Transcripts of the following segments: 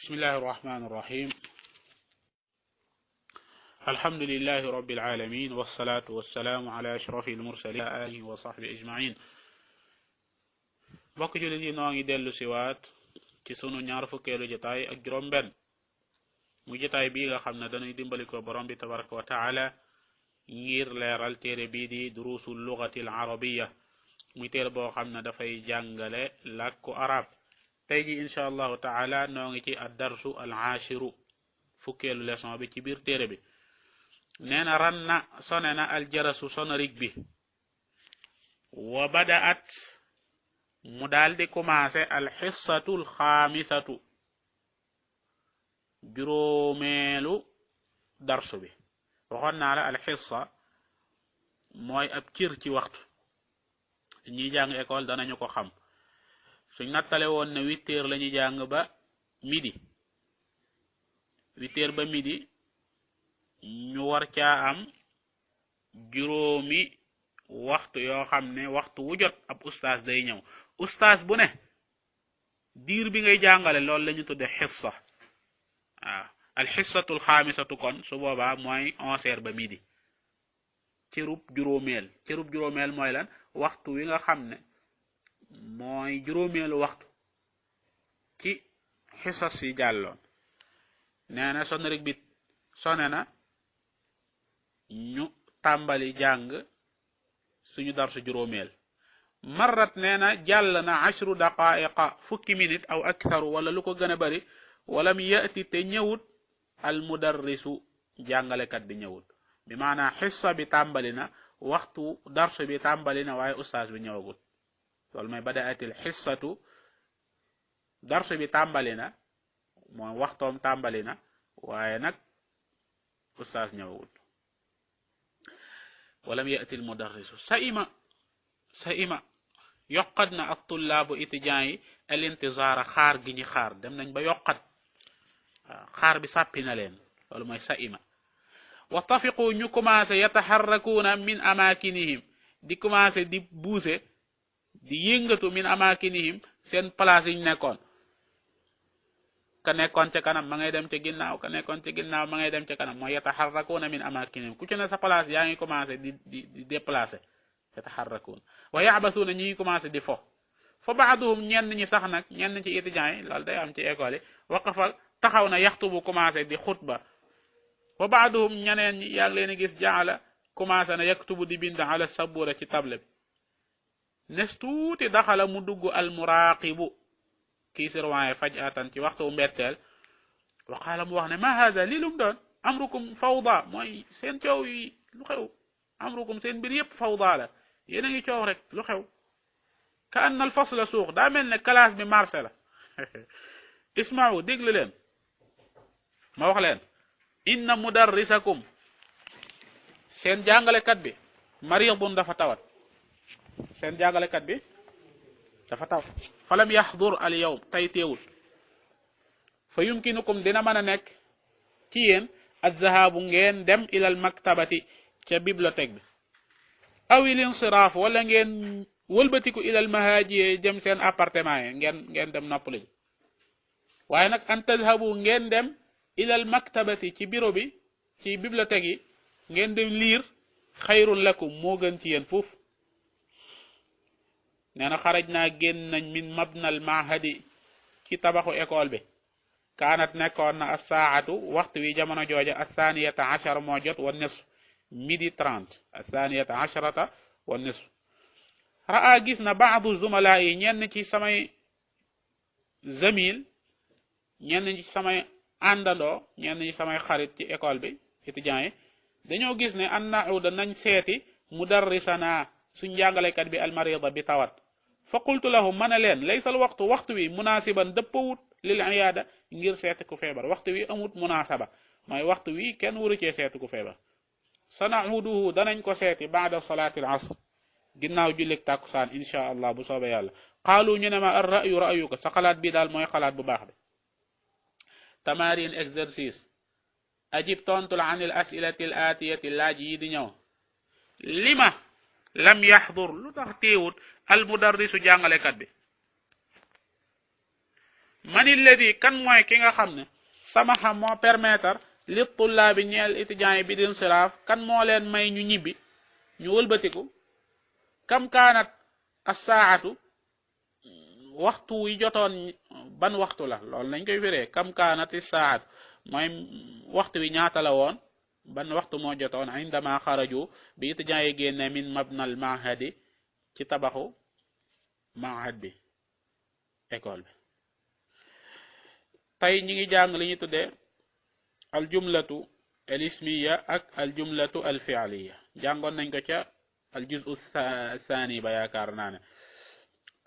بسم الله الرحمن الرحيم الحمد لله رب العالمين والصلاة والسلام على أشرف المرسلين آله وصحبه أجمعين bokk jullit yi noo ngi dellu siwaat ci sunu ñaar fukkeelu jotaay ak juróom benn mu jotaay bii nga xam ne dañuy dimbali ko borom bi tabaraka wa taala ngir leeral téere bii di durusul lugati al arabiya muy téere boo xam ne dafay jàngale làkku arab tey ji insha allahu taala noo ngi ci ad darsu al aashiru fukkeelu leçon bi ci biir téere bi nee na ran na sone na al jarasu sonorik bi wa badaat mu daal di commencé al xissatu al xaamisatu juróomeelu darsu bi waxoon naa la al xissa mooy ab cër ci waxtu ñi jàng école danañu ko xam suñ nattale woon ne 8 heures la ñuy jàng ba midi 8 heures ba midi ñu war caa am juróomi waxtu yoo xam ne waxtu wu jot ab ustaas day ñëw ustaas bu ne diir bi ngay jàngale loolu la ñu tudde xissa waaw al xissatul xaamisatu kon su boobaa mooy 11 heures ba midi cërub juróomeel mooy lan waxtu wi nga xam ne mooy juróomeelu waxtu ci xisas yi jàlloon nee na sonorik bi sone na ñu tàmbali jàng suñu darsu juróomeel marrat nee na jàll na 10 daqaiqa fukki minute aw aktharu wala lu ko gën a bari walam yati te ñëwut al mudarrisu jàngalekat bi ñëwut bi maanaam xissa bi tàmbali na waxtu darsu bi tàmbali na waaye ustaas bi ñëwagut loolu mooy badaatil xissatu darsu bi tàmbali na mooy waxtoom tàmbali na waaye nag ustaas ñëwagut walam yati al mudarrisu sa ima yokkat na ak tullaabu étudiants yi al intizaara xaar gi ñi xaar dem nañ ba yokkat xaar bi sàppi na leen loolu mooy sa ima wattafiqu ñu commencé yataxarrakuuna min amakinihim di commencé di buuse di yëngatu min amakinihim seen place yi ñu nekkoon ka nekkoon ca kanam ma ngay dem ca ginnaaw ka nekkoon ca ginnaaw ma ngay dem ca kanam mooy yataxarrakuuna min amakinihim ku ci ne sa place yaa ngi commencé di déplacé yataxarrakuuna wa yabasuuna ñi ngi commencé di fo baaduhum ñenn ñi sax nag ñenn ci étudiants yi loolu day am ci école yi waqafa taxaw na yaxtubu commencé di xutba wa baaduhum ñeneen ñi yaa ngi leen gis jaala commencé na yaktubu di bind ala sabura ci table bi nes tuuti daxala mu dugg al muraqibu kii surveiller fajatan ci waxtu mbetteel wa qaala mu wax ne ma hada lii lum doon amrukum fawda mooy seen coow yi lu xew amrukum seen mbir yépp fawda la yéen a ngi coow rek lu xew ka anna al fasla suux daa mel ne classe bi marché la isma'u déglu leen ma wax leen inna mudarrisakum seen jàngalekat bi maridun dafa tawat seen jàngalekat bi dafa taw falam yaxdur al yawm tey teewul fa yumkinukum dina mën a nekk ci yéen azzahabu ngeen dem ilal maktabati ca bibliothèque bi aw il insiraaf wala ngeen wëlbatiku ilal mahaaji jëm seen appartement yi ngeen dem noppalu ji waaye nag an tadhabu ngeen dem ilal maktabati ci bureau bi ci bibliothèque yi ngeen dem lire xayrun lakum moo gën ci yéen foofu nee na xaraj naa génn nañ min mabnal mahadi ci tabaxu école bi kaanat nekkoon na assaatu waxtu wi jamono jooja athaniyata achara moo jot wa nisf midi 30 athaniyata acharata wa nisf raa gis na baadu zumala yi ñenn ci samay zamil ñenn ci samay àndandoo ñenn ci samay xarit ci école bi étudiants yi dañoo gis ne an nauda nañ seeti mudarrisana suñ jàngalekat bi almarida bi tawat fa qultu lahum ma ne leen laysal waxtu wi munasiban dëppawut lil iyaada ngir seeti ku feebar waxtu wi amut munasaba mooy waxtu wi kenn waru cee seeti ku feebar sanauduhu danañ ko seeti baada salaati al asr ginnaaw jullik tàkkusaan insha allah bu soobee yàlla qaalu ñu ne ma ar ra'yuka sa xalaat bi daal mooy xalaat bu baax bi tamarin exercice ajib tontul an al asilati al atiyati laaj yi di ñëw lima lam yaxdur lu tax teewut al mudarrisu jàngalekat bi man alladi kan mooy ki nga xam ne samaxa moo permettre li tullaabi ñeel étudiants yi bi din siraaf kan moo leen may ñu ñibbi ñu wëlbatiku kam kaanat as-saa'atu waxtu wi jotoon ban waxtu la loolu nañ koy firee kam kaanat as-saa'atu mooy waxtu wi ñaata la woon ban waxtu moo jotoon indama xaraju bi étudiants yi génne min mabnal mahadi ci tabaxu mahad bi école bi tey ñi ngi jàng li ñu tuddee al jumlatu al ismiya ak al jumlatu al fi'liya jàngoon nañ ko ca al juz'u thani ba yaakaar naa ne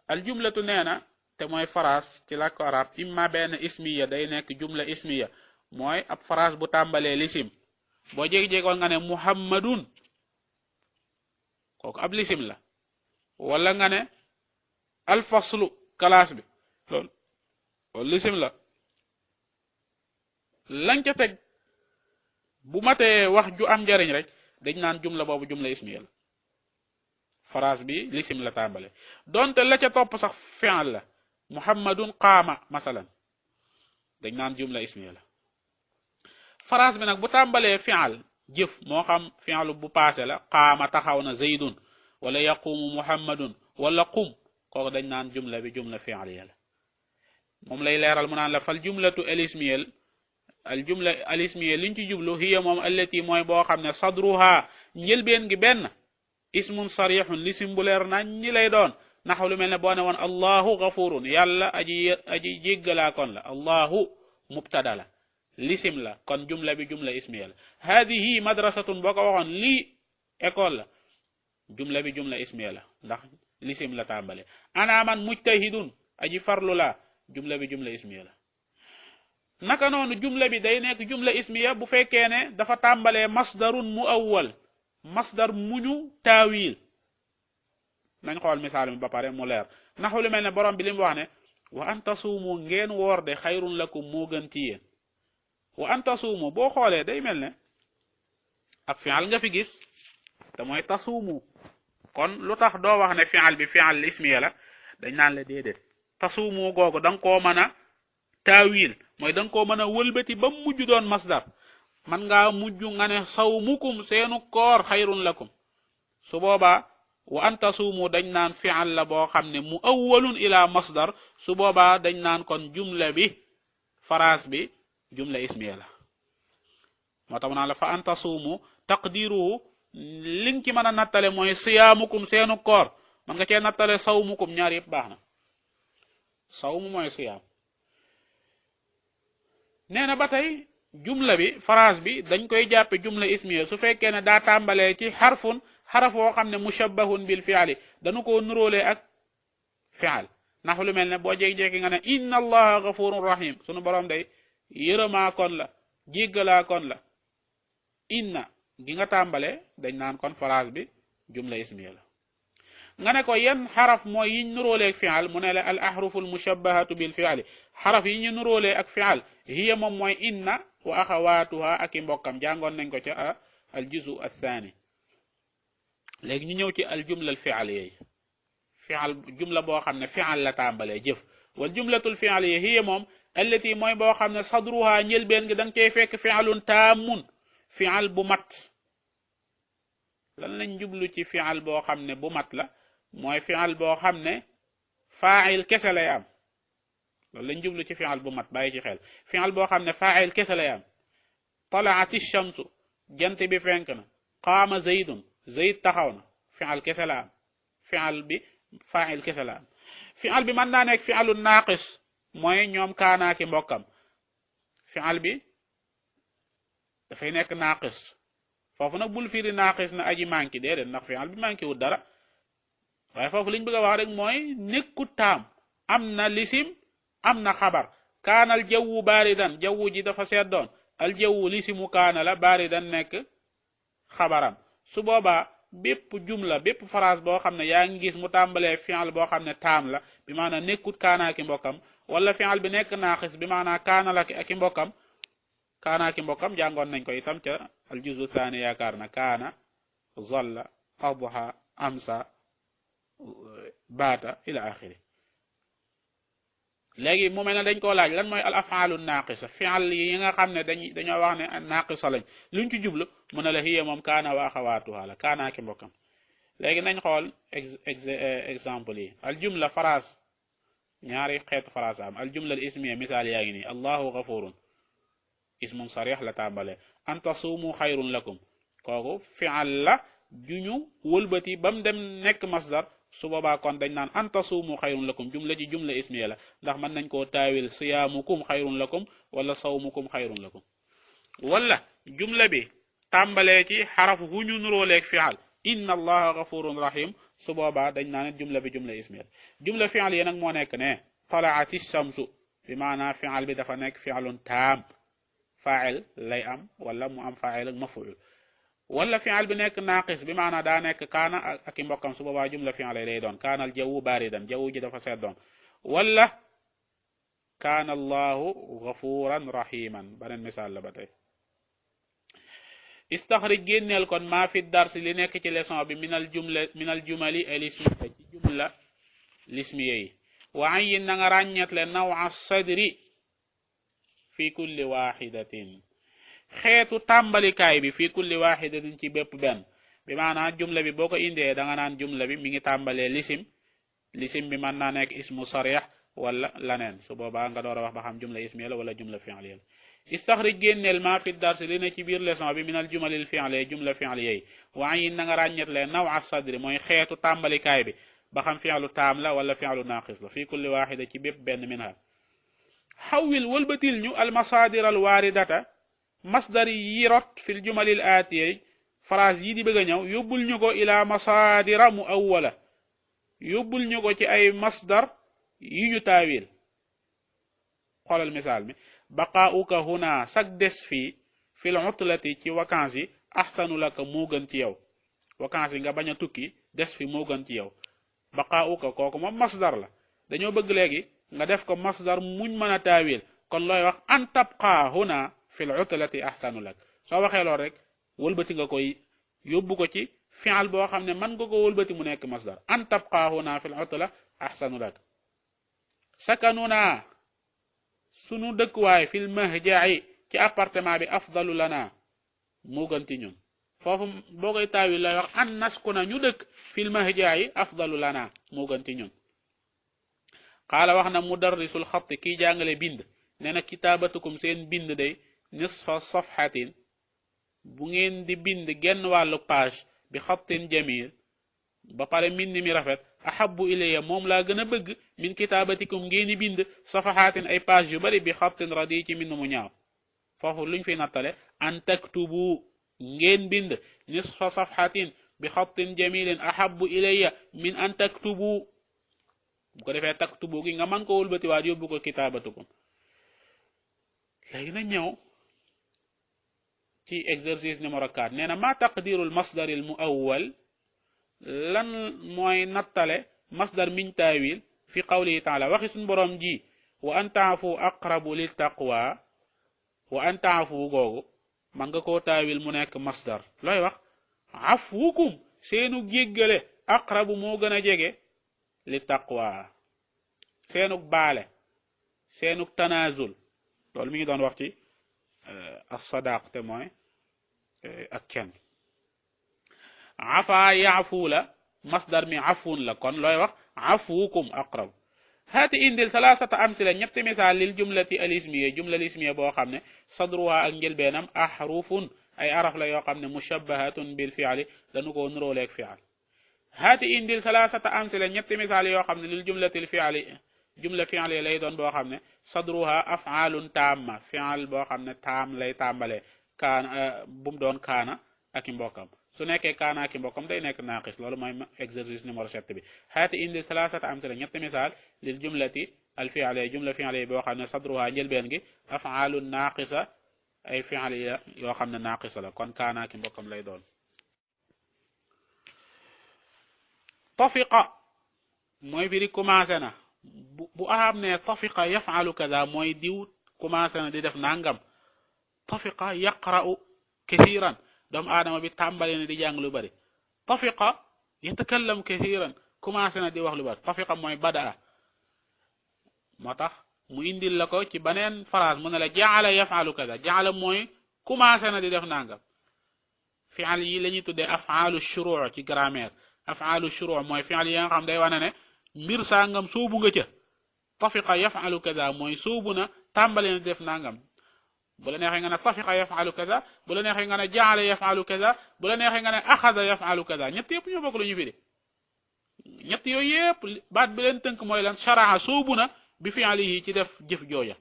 al jumlatu nee na te mooy phrase ci làkku arab imma benn ismiya day nekk jumla ismiya mooy ab phrase bu tàmbalee lisim boo jégi-jégoon nga ne muhammadun kooku ab lisim la wala nga ne al faslu classe bi loolu lisim la lañ ca teg bu matee wax ju am njariñ rek dañ naan jumla boobu jumla ismiya la phrase bi lisim la tàmbale donte la ca topp sax fi'l la muhammadun qaama masalan dañ naan jumla ismiya la phrase bi nag bu tàmbalee fi'l jëf moo xam fi'l bu passé la qaama taxaw na zaydun wala yaqumu muhammadun wala qum kooku dañ naan jumla bi jumla fi'liya la moom lay leeral mu naan la fal jumlatu al ismiya al jumla al ismiya liñ ci jublu hiya moom allati mooy boo xam ne sadruha njëlbeen gi benn ismun sarihun lisim bu leer nañ ñi lay doon naxu lu mel ne boo ne woon allahu gafurun yàlla aji jéggalaa kon la allahu mubtada la lisim la kon jumla bi jumla ismiya la hadihi madrasatun boo ko waxoon lii école la jumla bi jumla ismiya la ndax lisim la tàmbale ana man mujtahidun aji farlu la jumla bi jumla ismiya la naka noonu jumla bi day nekk jumla ismiya bu fekkee ne dafa tàmbalee masdarun muawwal masdar muñu taawil nañ xool misaal mi ba pare mu leer naxu lu mel ne borom bi li mu wax ne wa an tasuumu ngeen woor de xayrun lakum moo gën ci yéen wa an tasuumu boo xoolee day mel ne ab fi'al nga fi gis te mooy tasuumu kon lu tax doo wax ne fi'al bi fi'al ismiya la dañ naan la déedéet tasuumu googu da nga koo mën a taawil mooy da nga koo mën a wëlbati ba mujj doon masdar man ngaa mujj nga ne sawmukum seenu koor xayrun lakum su boobaa wa an tasuumu dañ naan fi'al la boo xam ne mu awwalun ila masdar su boobaa dañ naan kon jumla bi phrase bi jumla ismiya la moo tax mu naan la fa an tasuumu taqdiruhu li nga ci mën a nattale mooy siyaamukum seenu koor man nga cee nattale sawmukum ñaar yëpp baax na sawmu mooy siyaam nee na ba tey jumla bi phrase bi dañ koy jàppe jumla ismiya su fekkee ne daa tàmbalee ci xarfun xaraf woo xam ne mushabbahun bil fi'li dañu ko nuróole ak fi'al ndax lu mel ne boo jékki-jékki nga ne inna allaha ghafurun rahim sunu borom day yërëmaa kon la jéggalaa kon la inna gi nga tàmbale dañ naan kon phrase bi jumla ismiya la nga ne ko yan xaraf mooy yiñ nuróole ak fi'al mu ne la al ahrufu al mushabbahatu bil fi'li xaraf yi ñu nuróole ak fi'al hiya moom mooy inna wa axawaatuha ak i mbokkam jàngoon nañ ko ca al juzu athani léegi ñu ñëw ci al jumla al fi'liya fi'al jumla boo xam ne fi'al la tàmbalee jëf wal jumlatul fi'liya hiya moom allati mooy boo xam ne sadruha njëlbeen gi da nga cey fekk fi'alun taamun fi'al bu mat lan lañ jublu ci fi'al boo xam ne bu mat la mooy fi'al boo xam ne fa'il kese lay am loolu lañ jublu ci fi'al bu mat bàyyi ci xel fi'al boo xam ne fa'il kese lay am tala'ati shamsu jant bi fenk na qaama zaydun zayd taxaw na fi'al kese la am fi'al bi fa'il kese la am fi'al bi mën naa nekk fi'alun naaqis mooy ñoom kaanaaki mbokkam fi'al bi dafay nekk naaqis foofu nag bul firi naaqis na aji manki déedéet ndax fi'al bi manki wut dara waaye foofu liñ bëgg a wax rek mooy nekkut taam am na lisim am na xabar kaanal jawwu baaridan jawwu ji dafa seddoon al jawwu lisimu kaana la baaridan nekk xabaram su boobaa bépp jumla bépp phrase boo xam ne yaa ngi gis mu tàmbalee fi'al boo xam ne taam la bi maanaam nekkut kaanaaki mbokkam wala fi'al bi nekk naaqis bi maanaam kaana la ak i mbokkam kaanaaki mbokkam jàngoon nañ ko itam ca al juzu thani yaakaar na kaana zalla adha amsa baata ila axiri léegi mu mel ne dañ koo laaj lan mooy al afaalu naqisa fi'al yi nga xam ne dañoo wax ne naqisa lañ luñ ci jublu mu ne la hiya moom kaana wa axawaatuha la kaanaa ki mbokkam léegi nañ xool exemple yi al jumla phrase ñaari xeetu phrase am al jumla al ismiya misaal yaa ngi nii allahu gafurun ismun sarih la tàmbale an tasuumu xayrun lakum kooku fi'al la juñu wëlbati bam dem nekk masdar su boobaa kon dañ naan an tasuumu xayrun lakum jumla ji jumla ismiya la ndax mën nañ koo taawil siyaamukum xayrun lakum wala sawmukum xayrun lakum wala jumla bi tàmbalee ci xaraf wu ñu nuróoleeg fi'al inna allaha gafurun rahim su boobaa dañ naan jumla bi jumla ismiya la jumla fi'al yi nag moo nekk ne talaati shamsu bi maanaa fi'al bi dafa nekk fi'alun taam fa'il lay am wala mu am fa'il ak maf'ul wala fi'al bi nekk naaqis bi maanaa daa nekk kaana ak i mbokkam su boobaa jumla fi'al lay doon kaana al jawwu baridan jaww ji dafa seddoon wala kaana allahu gafuran rahiman beneen misaal la ba tey istaxrij génneel kon maa fi dars li nekk ci leçon bi minal jumali alismiya ci jumla lismiya yi wa ayyin na nga ràññetle nawa sadri fi kulli waxidatin xeetu tàmbalikaay bi fi kulli waxidatin ci bépp benn bi maanaam jumla bi boo ko indee da nga naan jumla bi mi ngi tàmbalee lisim bi mën naa nekk ismu sarih wala laneen su boobaa nga door a wax ba xam jumla ismiya la wala jumla fi'liya la istaxrij génneel maa fi dars li ne ci biir leçon bi minal jumalil fi'liya jumla fi'liya yi wa ayyin na nga ràññetle nawa sadri mooy xeetu tàmbalikaay bi ba xam fi'lu taam la wala fi'lu naaqis la fi kulli waxida ci bépp benn minha xawil wëlbatil ñu almasaadir alwaaridata masdar yi rot fil jumalil aatiya phrase yi di bëgg a ñëw yóbbul ñu ko ila masaadira mu awwala yóbbul ñu ko ci ay masdar yi ñu taawil xoolal misaal mi baqaa'uka huna sag des fii fil utlati ci vacances yi ahsanu laka moo gën ci yow vacances yi nga bañ a tukki des fi moo gën ci yow baqaa'uka kooku moom masdar la dañoo bëgg léegi nga def ko masdar muñ mën a taawil kon looy wax an tabqa huna fil utlati ahsanu lak soo waxee lool rek wëlbati nga koy yóbbu ko ci fi'al boo xam ne man nga ko wëlbati mu nekk masdar an tabqa huna fil utla ahsanu lak sakanuna sunu dëkkuwaay fil mahja'i ci appartement bi afdalu lana moo gën ci ñun foofu boo koy taawil looy wax an naskuna ñu dëkk fil mahja'i afdalu lana moo gën ci ñun qaala wax na mudarrisul xatti kii jàngale bind nee na kitaabatukum seen bind day nisfa safhatin bu ngeen di bind genn wàllu page bi xattin jamil ba pare mbind mi rafet ahabbu ilayya moom laa gën a bëgg min kitaabatikum ngeen di bind safahatin ay page yu bari bi xattin radi ci mbind mu ñaaw foofu luñ fi nattale an taktubu ngeen bind nisfa safhatin bi xattin jamilin ahabbu ilayya min an taktubu bu ko defee taktubu gi nga mën ko wëlbatiwaat yóbbu ko kitaabatukum léegi na ñëw ci exercice numéro 4 nee na ma taqdirul masdaril muawwal lan mooy nattale masdar miñ taawil fi qawlihi taala waxi suñ boroom ji wa an taafu aqrabu lil taqwa wa an taafu googu man nga koo taawil mu nekk masdar looy wax afwukum seenu jéggale aqrabu moo gën a jege li taqwa seenuk baale seenuk tanazul loolu mi ngi doon wax ci as-sadaq te mooy ak kenn afa yaafu la masdar mi afun la kon looy wax afukum aqrab haati indil salasata amsila ñetti misaal lil jumlati al ismiya jumla al ismiya boo xam ne sadruha ak njëlbeenam ahrufun ay araf la yoo xam ne mushabbahatun bil fi'li dañu ko nuróoleeg fi'al haati indil salasata amsila ñetti misaal yoo xam ne lil jumlati al fi'li jumla fi'li lay doon boo xam ne sadruha af'alun tamma fi'al boo xam ne taam lay tàmbalee kaana bu mu doon kaana ak i mbokkam su nekkee kaana ak i mbokkam day nekk naaqis loolu mooy exercice numéro 7 bi haati indi salasata amsila ñetti misaal lil jumlati al fi'li jumla fi'li boo xam ne sadruha njëlbeen gi af'alun naaqisa ay fi'li yoo xam ne naaqisa la kon kaana ak i mbokkam lay doon tafiqa mooy firi commencé na bu arab ne tafiqa yaf'alu kaza mooy diw commencé na di def nangam tafiqa yaqra'u kathiran doomu aadama bi tàmbali na di jàng lu bari tafiqa yatakallam kathiran commencé na di wax lu bari tafiqa mooy badaa moo tax mu indil la ko ci beneen phrase mu ne la jaala yafalu kaza jaala mooy commencé na di def nangam fi'al yi la ñuy tuddee af'alu shuru' ci grammaire af'alu shuru' mooy fi'al yi nga xam day wane ne mbir sangam soobu nga ca tafiqa yafalu kaza mooy soobu na tàmbale na def nangam bu la neexee nga ne tafiqa yafalu kaza bu la neexee nga ne jaala yafalu kaza bu la neexee nga ne axada yafalu kaza ñett yëpp ñoo bokk lu ñu firi ñett yooyu yëpp baat bi leen tënk mooy lan sharaa soobu na bi fi'alihi ci def jëf jooja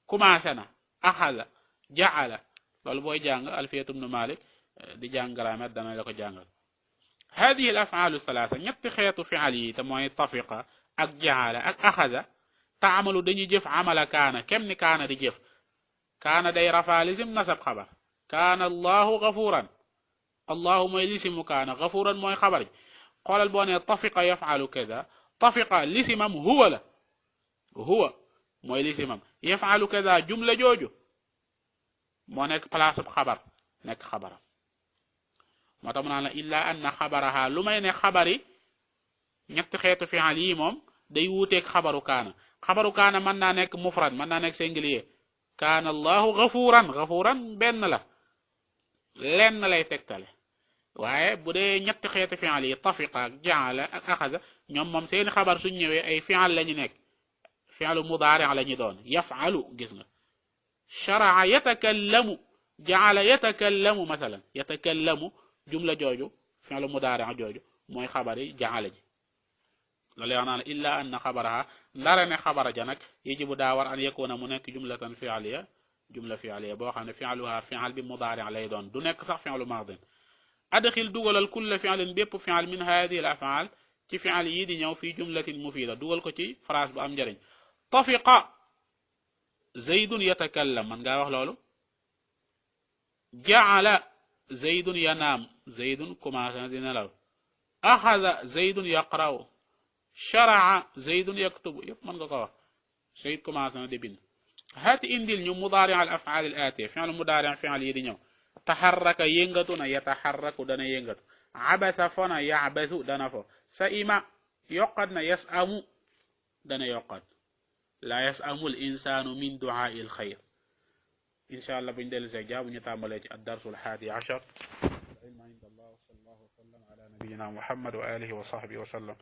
commencé na axada jaala loolu booy jàng alfiyatu ibn malik di jàng grammaire dana la ko jàngal hadihi al af'alu thalatha ñetti xeetu fi'al yi te mooy tafiqa ak jaala ak axada taamalu dañuy jëf amala kaana kem ni kaana di jëf kaana day rafaa lisim nasab xabar kaana allahu gafuran allahu mooy lisimu kaana gafuran mooy xabar xoolal boo ne tafiqa yafalu kaza tafiqa lisimam huwa la huwa mooy lisimam yafalu kaza jumla jooju moo nekk place bu xabar nekk xabaram moo tax mu naan la illa anna xabaraha lu may ne xabari ñetti xeetu fi'al yi moom day wuuteeg xabaru kaana mën naa nekk mufrad mën naa nekk singulier kaana allahu gafuran benn la lenn lay tegtale waaye bu dee ñetti xeetu fi'al yi tafiqa ak jaala ak axada ñoom moom seeni xabar suñ ñëwee ay fi'al lañu nekk fi'alu mudaari' lañu doon yaf'alu gis nga shara'a yatakallamu jaala yatakallamu masalan yatakallamu jumla jooju fi'lu mudaari' jooju mooy xabari jaala ji loolu wax naa ne illa anna xabaraha ndara ne xabara ja nag yajibu daa war an yakuna mu nekk jumlatan fi'liya jumla fi'liya boo xam ne fi'luha fi'al bi mudaari' lay doon du nekk sax fi'lu maadin adxil dugalal kulla fi'lin bépp fi'al min hadihi al af'al ci fi'al yi di ñëw fii jumlatin mufida dugal ko ci phrase bu am njëriñ tafiqa zaydun yatakallam man ngaa wax loolu ja'ala zaydun yanaam zaydun commencé na di nelaw axada zaydun yaqra'u shara'a zaydun yaktubu yëpp mën nga ko wax zayd commencé na di bind haati indil ñu mudaari' al af'al al aatiya fi'l mudaari' fi'al yi di ñëw taxarraka yëngatu na yataxarraku dana yëngatu abasa fona ya'basu dana fo sa'ima yoqat na yas'amu dana yoqat la yas'amu al insanu min du'a'i al xayr insha allah buñ dellu see jaabu ñu tàmbalee ci ad-darsu al-haadi ashar ilmu inda allah wa sallallahu wa sallam ala nabiyyina muhammad wa alihi wa sahbihi wa sallam